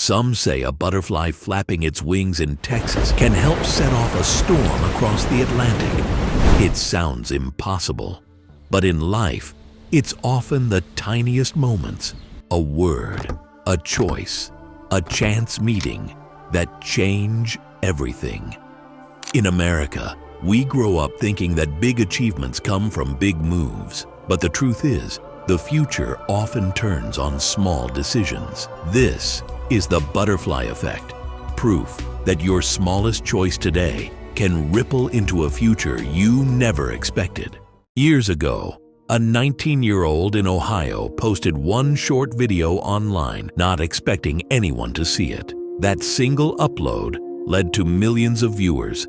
Some say a butterfly flapping its wings in Texas can help set off a storm across the Atlantic. It sounds impossible, but in life, it's often the tiniest moments, a word, a choice, a chance meeting that change everything. In America, we grow up thinking that big achievements come from big moves, but the truth is, the future often turns on small decisions. This is the butterfly effect, proof that your smallest choice today can ripple into a future you never expected. Years ago, a 19-year-old in Ohio posted one short video online, not expecting anyone to see it. That single upload led to millions of viewers,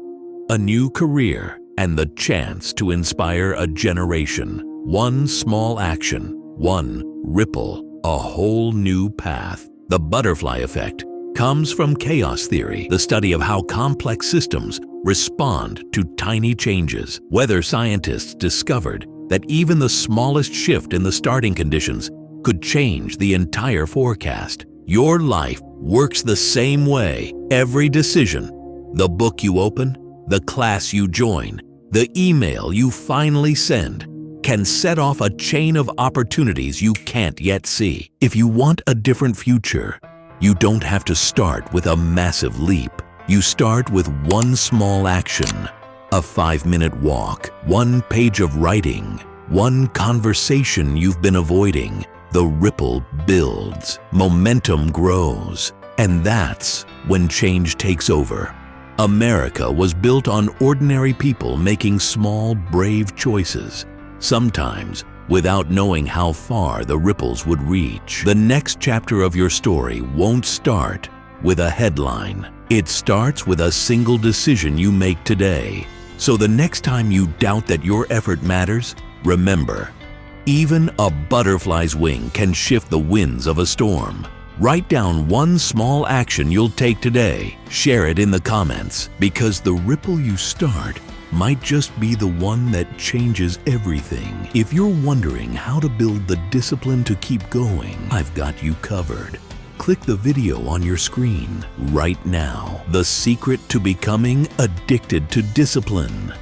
a new career, and the chance to inspire a generation. One small action, one ripple, a whole new path. The butterfly effect comes from chaos theory, the study of how complex systems respond to tiny changes. Weather scientists discovered that even the smallest shift in the starting conditions could change the entire forecast. Your life works the same way. Every decision, the book you open, the class you join, the email you finally send, can set off a chain of opportunities you can't yet see. If you want a different future, you don't have to start with a massive leap. You start with one small action, a 5-minute walk, one page of writing, one conversation you've been avoiding. The ripple builds, momentum grows, and that's when change takes over. America was built on ordinary people making small, brave choices, sometimes without knowing how far the ripples would reach. The next chapter of your story won't start with a headline. It starts with a single decision you make today. So the next time you doubt that your effort matters, remember, even a butterfly's wing can shift the winds of a storm. Write down one small action you'll take today. Share it in the comments, because the ripple you start might just be the one that changes everything. If you're wondering how to build the discipline to keep going, I've got you covered. Click the video on your screen right now. The secret to becoming addicted to discipline.